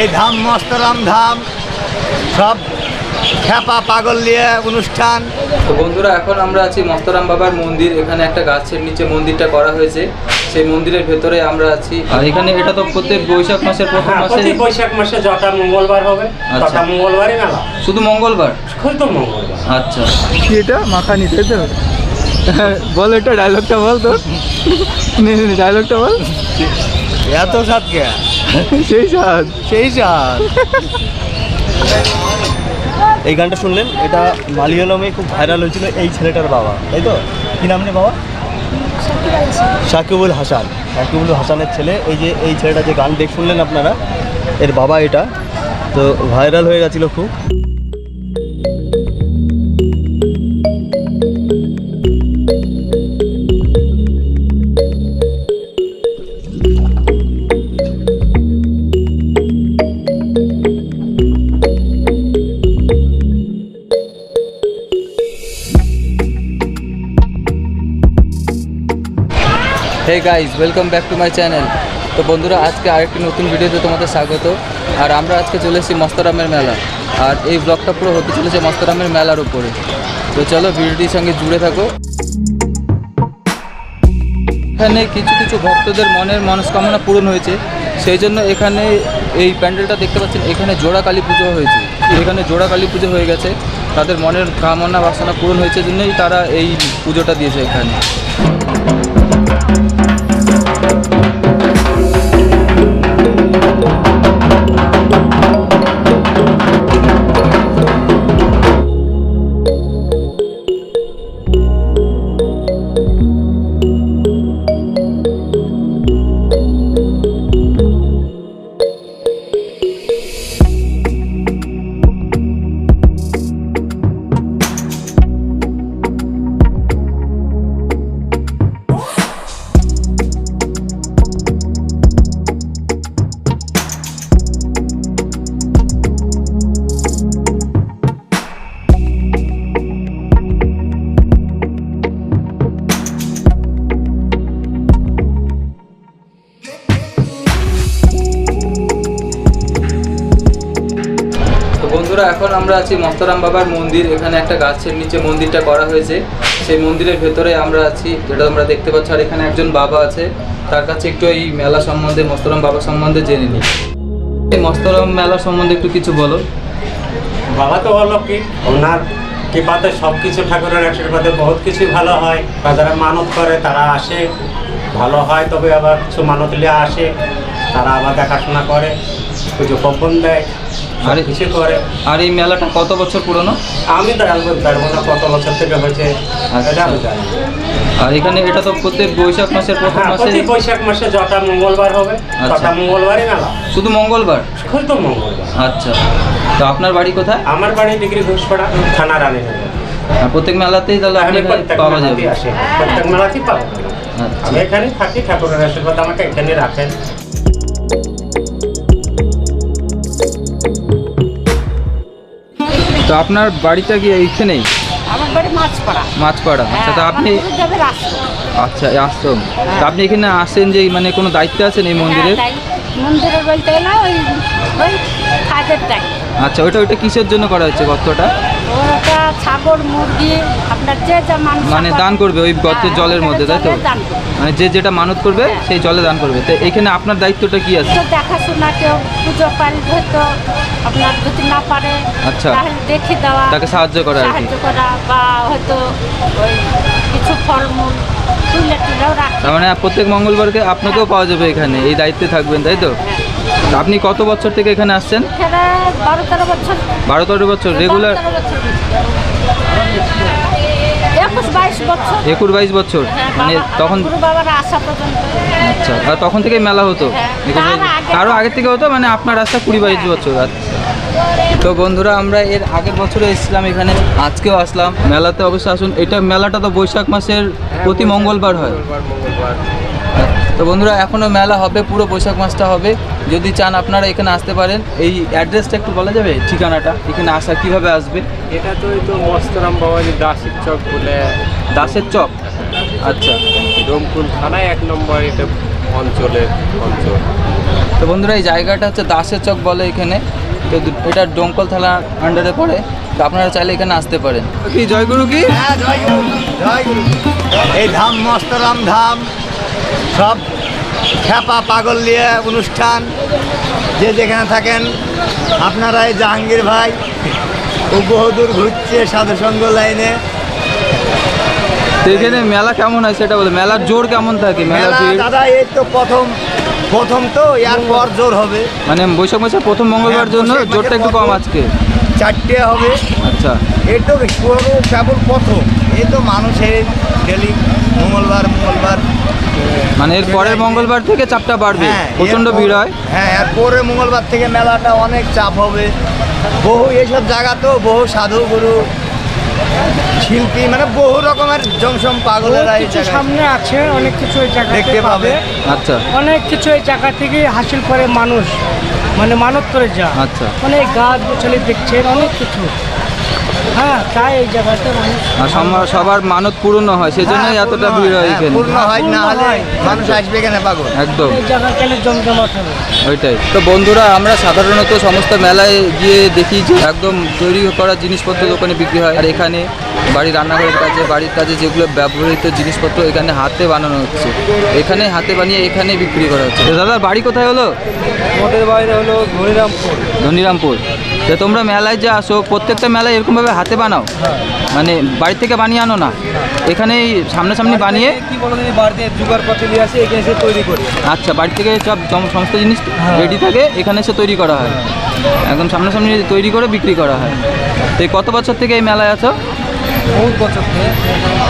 এই ধাম মস্তরাম ধাম সব খ্যাপা পাগল নিয়ে অনুষ্ঠান। তো বন্ধুরা, এখন আমরা আছি মস্তরাম বাবার মন্দির। এখানে একটা গাছের নিচে মন্দিরটা করা হয়েছে, সেই মন্দিরের ভেতরে আমরা আছি। আর এখানে এটা তো প্রত্যেক বৈশাখ মাসের প্রথম মাসে, বৈশাখ মাসে যটা মঙ্গলবার হবে তটা মঙ্গলবারই মেলা। শুধু মঙ্গলবার? শুধু মঙ্গলবার। আচ্ছা, কি এটা মাখানি, তাই তো? বল, এটা ডায়লগটা বল তো, ডায়লগটা বল। এত সাত কে সেই স্বাদ, সেই সাত। এই গানটা শুনলেন, এটা মালিয়ালমে খুব ভাইরাল হয়েছিল। এই ছেলেটার বাবা, তাই তো? কি নাম রে বাবা? সাকিবুল হাসান। সাকিবুল হাসানের ছেলে। এই ছেলেটা যে গান শুনলেন আপনারা, এর বাবা এটা। তো ভাইরাল হয়ে গেছিলো খুব। Hey guys, welcome back to my channel. তো বন্ধুরা, আজকে আরেকটি নতুন ভিডিওতে তোমাদের স্বাগত। আর আমরা আজকে চলে এসেছি মস্তরামের মেলা, আর এই ব্লগটা পুরো হতে চলেছে মস্তরামের মেলার উপরে। তো চলো ভিডিওটির সঙ্গে জুড়ে থাকো। এখানে কিছু কিছু ভক্তদের মনের মনস্কামনা পূরণ হয়েছে, সেই জন্য এখানে এই প্যান্ডেলটা দেখতে পাচ্ছেন, এখানে জোড়া কালী পুজো হয়েছে। এখানে জোড়া কালী পুজো হয়ে গেছে, তাদের মনের কামনা বাসনা পূরণ হয়েছে জন্যই তারা এই পুজোটা দিয়েছে এখানে। বন্ধুরা, এখন আমরা আছি মস্তরাম বাবার মন্দির। এখানে একটা গাছের নিচে মন্দিরটা করা হয়েছে, সেই মন্দিরের ভেতরে আমরা আছি, যেটা তোমরা দেখতে পাচ্ছ। আর এখানে একজন বাবা আছে, তার কাছে একটু এই মেলা সম্বন্ধে, মস্তরাম বাবা সম্বন্ধে জেনে নিই। এই মস্তরাম মেলা সম্বন্ধে একটু কিছু বলো। বাবা তো বললো কি, ওনার কৃপাতে সব কিছু, ঠাকুরের আশীর্বাদে বহুত কিছুই ভালো হয়। বা যারা মানত করে তারা আসে, ভালো হয়। তবে আবার কিছু মানত লিয়ে আসে, তারা আবার দেখাশোনা করে, পুজো কব্বন দেয়, আর কিছু করে। আর এই মেলাটা কত বছর পুরনো? আমি তো জানবো না কত বছর থেকে হয়েছে, এটা আমি জানি। আর এখানে এটা তো প্রত্যেক বৈশাখ মাসের প্রথম মাসে, বৈশাখ মাসে যটা মঙ্গলবার হবে তটা মঙ্গলবারই মেলা। শুধু মঙ্গলবার? শুধু মঙ্গলবার। আচ্ছা, তো আপনার বাড়ি কোথায়? আমার বাড়ি ডিগ্রি ঘোষপাড়া, থানা রানীনগর। প্রত্যেক মেলাতেই তাহলে আপনি পাওয়া যাবে? প্রত্যেক মেলাতেই পাওয়া যাবে। আচ্ছা, আমি এখানে থাকি, ঠাকুরের আশীর্বাদ আমাকে এখানে রাখেন। তো আপনার বাড়িটা কি এইখানেই? আমার বাড়ি মাছপাড়া। মাছপাড়া, আচ্ছা। তা আপনি, আচ্ছা, আশ্রম। তা আপনি এখানে আসেন যে, মানে কোনো দায়িত্ব আছেন এই মন্দিরের? মন্দিরের বলতে গেলে ওই কাজের দায়িত্ব। আচ্ছা, ওইটা কিসের জন্য করা হচ্ছে গর্তটা? ওটা ছাগল মুরগি আপনার যে যা মানুষ মানে দান করবে ওই গর্তের জলের মধ্যে, তাই তো? মানে যে যেটা মানত করবে সেই জলে দান করবে। তো এখানে আপনার দায়িত্বটা কি আছে? দেখাশোনা, কেউ পুজো পারি হয়তো আপনার যদি না পারে, আচ্ছা, তাহলে দেখে দেওয়া, তাকে সাহায্য করা আর কি। সাহায্য করা, বা হয়তো ওই কিছু ফলমূল তুলে তুলেও রাখা। তার মানে প্রত্যেক মঙ্গলবারকে আপনাকেও পাওয়া যাবে এখানে, এই দায়িত্বে থাকবেন, তাই তো? আপনি কত বছর থেকে এখানে আসছেন? 12-13 বছর। 12-13 বছর রেগুলার? 21-22 বছর। মানে তখন বাবারা আসা পর্যন্ত। আচ্ছা, আর তখন থেকে মেলা হতো? তারও আগের থেকে হতো, মানে আপনার আসা 20-22 বছর। আচ্ছা। তো বন্ধুরা, আমরা এর আগের বছরে এসেছিলাম এখানে, আজকেও আসলাম মেলাতে। অবশ্যই আসুন। এটা মেলাটা তো বৈশাখ মাসের প্রতি মঙ্গলবার হয়। তো বন্ধুরা, এখনও মেলা হবে, পুরো বৈশাখ মাসটা হবে। যদি চান আপনারা এখানে আসতে পারেন। এই অ্যাড্রেসটা একটু বলা যাবে, ঠিকানাটা, এখানে আসা কীভাবে আসবে? এটা তো এই তো মস্তরাম বাবাজি দাসের চক বলে। দাসের চক? আচ্ছা, ডোমকুল থানায় 1 নম্বর এটা অঞ্চল। তো বন্ধুরা এই জায়গাটা হচ্ছে দাসের চক বলে এখানে, তো এটা ডোমকল থানা আন্ডারে পড়ে, তো আপনারা চাইলে এখানে আসতে পারেন। কি জয়গুরু কি? হ্যাঁ, জয়গুরু, জয়গুরু। এই ধাম মস্তরাম ধাম, সব খ্যাপা পাগল নিয়ে অনুষ্ঠান, যে যেখানে থাকেন আপনারা এই জাহাঙ্গীর ভাই ও বহুদূর ঘুরছে সাধুসঙ্গ লাইনে। তো এখানে মেলা কেমন হয় সেটা বলে, মেলার জোর কেমন থাকে? মেলার মেলা ভিড় দাদা এই তো প্রথম তো, এর পর জোর হবে। মানে বৈশাখ মাসের প্রথম মঙ্গলবার জন্য বৈশাখ মাসের জোরটা একটু কম আজকে। 4টে হবে। আচ্ছা, এই তো পুরো কেবল প্রথম, এই তো মানুষের ডেলি মঙ্গলবার মানে এর পরের মঙ্গলবার থেকে চাপটা বাড়বে, হ্যাঁ, প্রচন্ড ভিড় হয়। হ্যাঁ, আর পরে মঙ্গলবার থেকে মেলাটা অনেক চাপ হবে। বহু এইসব জায়গা তো বহু সাধু গুরু শিল্পী, মানে বহু রকমের জমসম পাগলেরা এই কিছু জায়গায় সামনে আছে, অনেক কিছু এই জায়গাতে দেখতে পাবে। আচ্ছা অনেক কিছু এই জায়গা থেকে হাসিল করে মানুষ, মানে মানত করে যা। আচ্ছা। অনেক গাছ গোছালি দেখছেন, অনেক কিছু। হ্যাঁ, তাই এই জায়গাতে মানুষ আর সবার মানত পূর্ণ হয়, সেজন্যই হ্যাঁ, এতটা পূর্ণ ভিড় হয় হয়, এখানে। পূর্ণ হয়, না হলে হয়। মানুষ আসবে কেন পাগল। একদম এই জায়গা কেন জমজমাট হবে। ওইটাই। তো বন্ধুরা, আমরা সাধারণত সমস্ত মেলায় গিয়ে দেখি যে একদম তৈরি করা জিনিসপত্র দোকানে বিক্রি হয়, আর এখানে বাড়ির রান্নাঘরের কাজে, বাড়ির কাজে যেগুলো ব্যবহৃত জিনিসপত্র এখানে হাতে বানানো হচ্ছে, এখানে হাতে বানিয়ে এখানে বিক্রি করা হচ্ছে। তো দাদার বাড়ি কোথায় হলো? আমাদের বাইরে হলো ধনিরামপুর। ধনিরামপুর। তো তোমরা মেলায় যে আসো, প্রত্যেকটা মেলায় এরকমভাবে হাতে বানাও? মানে বাড়ি থেকে বানিয়ে আনো না, এখানেই সামনাসামনি বানিয়ে? কি বলো দিদি, বাড়িতে জোগাড় পাতি নিয়ে আসি, এখানে এসে তৈরি করি। আচ্ছা, বাড়ি থেকে সব সমস্ত জিনিস রেডি থাকে, এখানে এসে তৈরি করা হয়, একদম সামনাসামনি তৈরি করে বিক্রি করা হয়। তো এই কত বছর থেকে এই মেলায় আছো? বহুত বছর থেকে,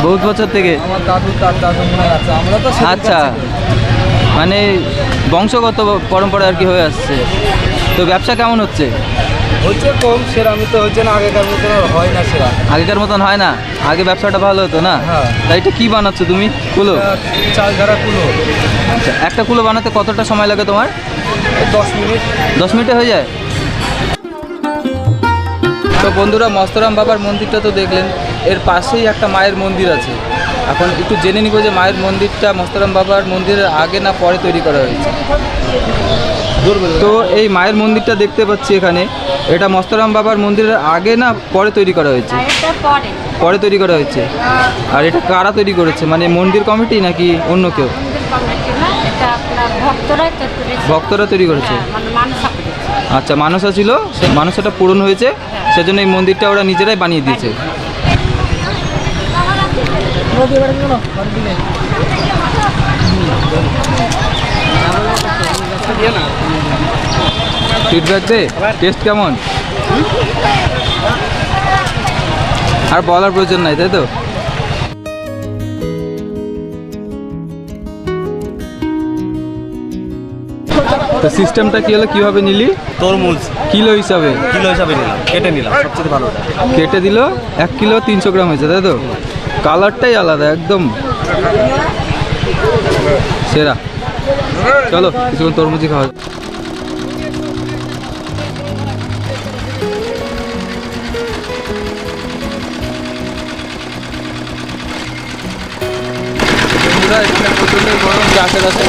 বহুত বছর থেকে। আমার দাদু তার দাদু মনে আছে, আমরা তো সেদিন আচ্ছা, কাছে। মানে বংশগত পরম্পরা আর কি হয়ে আসছে। তো ব্যবসা কেমন হচ্ছে? হচ্ছে কম, সেরামি তো হচ্ছে না, আগেকার মতন আর হয় না সেরা। আগেকার মতন হয় না, আগে ব্যবসাটা ভালো হতো না? হ্যাঁ। তাই এটা কি বানাচ্ছো তুমি? কুলো? চাল ধারা কুলো। আচ্ছা, একটা কুলো বানাতে কতটা সময় লাগে তোমার? 10 মিনিট। 10 মিনিটে হয়ে যায়? তো বন্ধুরা, মস্তরাম বাবার মন্দিরটা তো দেখলেন, এর পাশেই একটা মায়ের মন্দির আছে। এখন একটু জেনে নিব যে মায়ের মন্দিরটা মস্তরাম বাবার মন্দিরের আগে না পরে তৈরি করা হয়েছে। তো এই মায়ের মন্দিরটা দেখতে পাচ্ছি এখানে, এটা মস্তরাম বাবার মন্দিরের আগে না পরে তৈরি করা হয়েছে? আর এটা পরে পরে তৈরি করা হয়েছে। আর এটা কারা তৈরি করেছে, মানে মন্দির কমিটি নাকি অন্য কেউ? মন্দির কমিটি না, এটা আপনার ভক্তরাই তো করেছে। ভক্তরা তৈরি করেছে? হ্যাঁ, মানে মানুষ করেছে। আচ্ছা, মানসা ছিল, সে মানসাটা পূরণ হয়েছে, সেজন্য এই মন্দিরটা ওরা নিজেরাই বানিয়ে দিয়েছে। ফিডব্যাক দে, টেস্ট কেমন? আর বলার প্রয়োজন নাই, তাই তো? তো সিস্টেমটা কি হলো, কিভাবে নিলি? তরমুজ কিলো হিসাবে? কিলো হিসাবে নিলাম, কেটে নিলাম, সবচেয়ে ভালো ওটা। কেটে দিল, 1 কিলো 300 গ্রাম হয়েছে, তাই তো? কালারটাই আলাদা একদম সেরা। চলো কিছুক্ষণ তরমুজি খাওয়া যাক। এখানে প্রচন্ড গরম, চাষের আছে।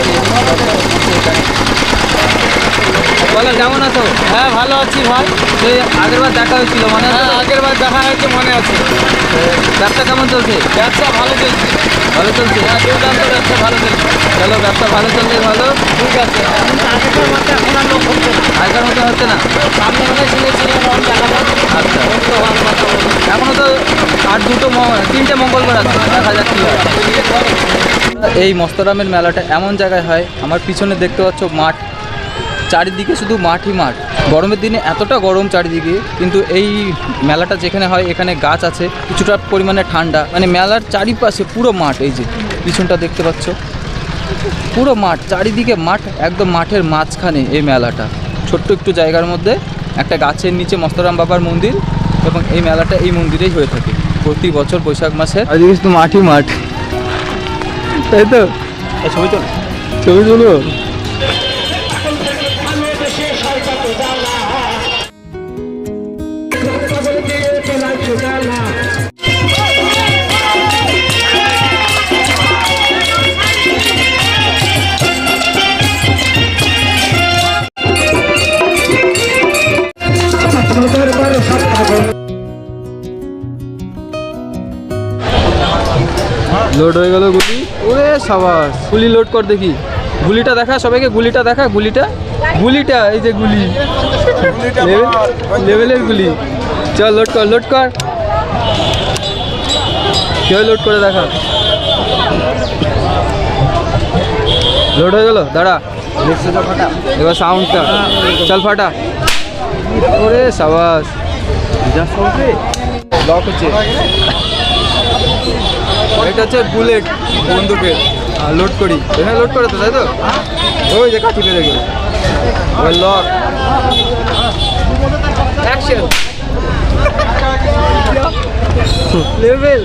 বলো, কেমন আছো? হ্যাঁ, ভালো আছি ভাই। সেই আগেরবার দেখা হয়েছিল, মানে আগের বার দেখা হয়েছে, মনে আছে। ব্যবসা কেমন চলছে? ব্যবসা ভালো চলছে। ভালো চলছে? দুর্দান্ত ব্যবসা ভালো চলছে। চলো, ব্যবসা ভালো চলছে, ভালো। ঠিক আছে। আগেকার মতো এখন আর লোক হচ্ছে না। আগের মতো হচ্ছে না? সামনে মনে শুনেছি রং দেখাবো। আচ্ছা, এখনো তো আর 3টে মঙ্গলবার আছে, দেখা যাক কি হয়। এই মস্তরামের মেলাটা এমন জায়গায় হয়, আমার পিছনে দেখতে পাচ্ছ মাঠ, চারিদিকে শুধু মাঠই মাঠ। গরমের দিনে এতটা গরম চারিদিকে, কিন্তু এই মেলাটা যেখানে হয় এখানে গাছ আছে, কিছুটা পরিমাণে ঠান্ডা, মানে মেলার চারিপাশে পুরো মাঠ। এই যে পিছনটা দেখতে পাচ্ছ, পুরো মাঠ, চারিদিকে মাঠ, একদম মাঠের মাঝখানে এই মেলাটা, ছোট্ট একটু জায়গার মধ্যে একটা গাছের নিচে মস্তরাম বাবার মন্দির, এবং এই মেলাটা এই মন্দিরেই হয়ে থাকে প্রতি বছর বৈশাখ মাসে। আজকে কিন্তু মাঠই মাঠ, তাই তো? এই ছবি তোল, ছবি তুলবো। লোড হয়ে গেল গুলি। ওরে সাবাস, গুলি লোড কর দেখি। গুলিটা দেখা সবাইকে, গুলিটা দেখা, গুলিটা এই যে গুলি, লেভেলের গুলি। চল লোড কর, লোড কর, কেউ লোড করে দেখা। লোড হয়ে গেল, দাঁড়া এবার সাউন্ডটা চল ফাটা। ওরে সাবাস, লক হচ্ছে। এটা হচ্ছে বুলেট বন্দুকের। লোড করি, এখানে লোড করে তো, তাই তো? ওই যে কাঠি পেরে গেল, ওই লক অ্যাকশন লেভেল।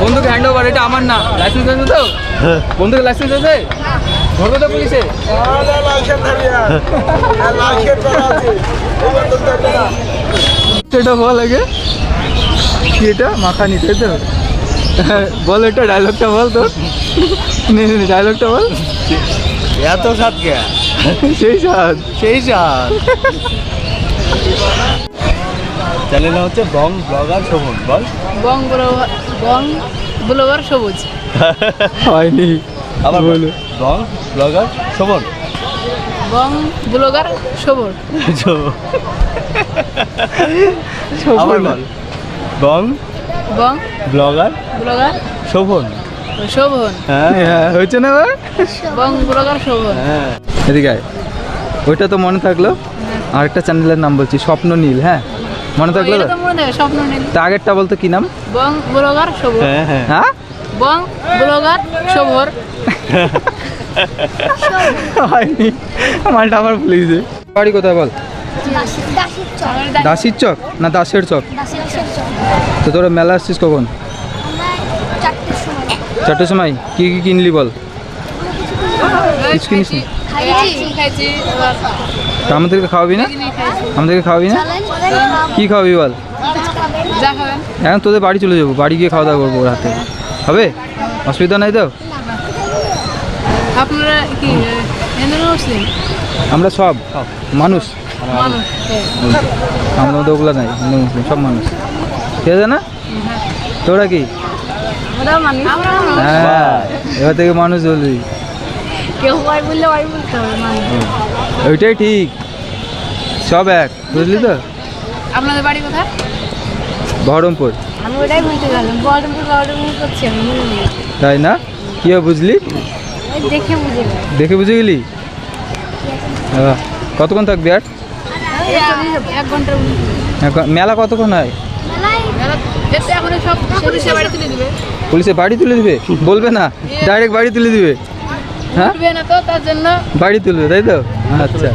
বন্দুক হ্যান্ড ওভার, এটা আমার না। লাইসেন্স আছে তো? বন্দুকের লাইসেন্স আছে? ধরবে তো পুলিশে? এটা বল আগে, কি এটা মাখানি, তাই তো? বল, এটা ডায়লগটা বল তো, ডায়লগটা বল। এত সাত কে সেই স্বাদ। চ্যানেল হচ্ছে বং ব্লগার শোভন। বল। বং ব্লগার সবুজ। হয়নি, আবার বল। বলো। বং ব্লগার শোভন। বং ব্লগার সবুজ। আবার বল। বং বং ব্লগার ব্লগার শোভন। শোভন। হ্যাঁ, হয়েছে না এবার? বং ব্লগার শোভন। হ্যাঁ, এদিকে আয়। ওইটা তো মনে থাকলো। আরেকটা চ্যানেলের নাম বলছি, স্বপ্ন নীল। হ্যাঁ, মনে থাকলো এটা তো? তো মনে থাকে, স্বপ্ন নীল। তা আগেরটা বলতো কি নাম? বং ব্লগার সবুজ। হ্যাঁ, হ্যাঁ। হ্যাঁ, বং ব্লগার সবর। হয়নি, মালটা আবার ভুলে গেছে। বাড়ি কোথায় বল? দাসির চক না দাসের চক? তো তোরা মেলা আসছিস কখন? 4টের সময়। কি কি কিনলি বল? কিছু কিনিস না? খাইছি এবার তা আমাদেরকে খাওয়াবি না? আমাদেরকে খাওয়াবি না? কি খাওয়াবি বল? যা খাবেন। এখন তোদের বাড়ি চলে যাবো, বাড়ি গিয়ে খাওয়া দাওয়া করবো রাতে। হবে? অসুবিধা নাই তো? আপনারা কি হিন্দু না মুসলিম? আমরা সব মানুষ, মানুষ। আমাদের মধ্যে ওগুলো নাই, হিন্দু মুসলিম সব মানুষ। ঠিক আছে না? তোরা কি? আমরাও মানুষ। হ্যাঁ, এবার থেকে মানুষ বলবি। কেউ ওয়াই বললে ওয়াই বলতে হবে, মানুষ। ওইটাই ঠিক, সব এক, বুঝলি তো? আপনাদের বাড়ি কোথায়? বহরমপুর। আমি ওটাই বলতে গেলাম, বহরমপুর করছি আমি, মনে নেই। তাই না? কীভাবে বুঝলি? দেখে বুঝে গেলাম। দেখে বুঝে গেলি? কতক্ষণ থাকবি আর? 1 ঘন্টার এখন মেলা কতক্ষণ হয়? যেতে এখন সব পুলিশের বাড়ি তুলে দিবে। পুলিশে বাড়ি তুলে দিবে? বলবে না, ডাইরেক্ট বাড়ি তুলে দিবে? হ্যাঁ, উঠবে না তো, তার জন্য বাড়ি তুলবে, তাই তো? আচ্ছা।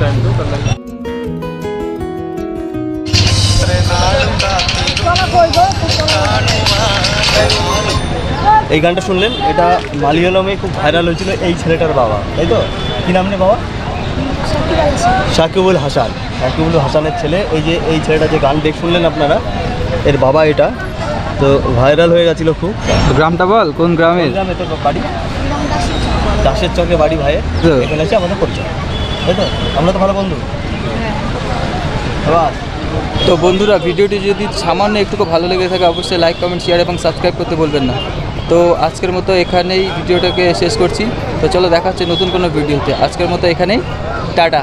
এই গানটা শুনলেন, এটা মালিয়ালমে খুব ভাইরাল হয়েছিল। এই ছেলেটার বাবা, তাই তো? কি নাম রে বাবা? সাকিবুল হাসান। সাকিবুল হাসানের ছেলে। এই ছেলেটা যে গান শুনলেন আপনারা, এর বাবা এটা। তো ভাইরাল হয়ে গেছিল খুব। তো গ্রামটা বল, কোন গ্রামের? কোন গ্রামে তোর বাড়ি? দাসের চকে বাড়ি ভাইয়ের। তো? এখানে এসে আমাদের পরিচয়, তাই তো? আমরা তো ভালো বন্ধু। বাস। তো বন্ধুরা, ভিডিওটি যদি সামান্য একটুকু ভালো লেগে থাকে অবশ্যই লাইক, কমেন্ট, শেয়ার এবং সাবস্ক্রাইব করতে বলবেন না। তো আজকের মতো এখানেই ভিডিওটাকে শেষ করছি। তো চলো দেখা হচ্ছে নতুন কোনো ভিডিওতে। আজকের মতো এখানেই টাটা।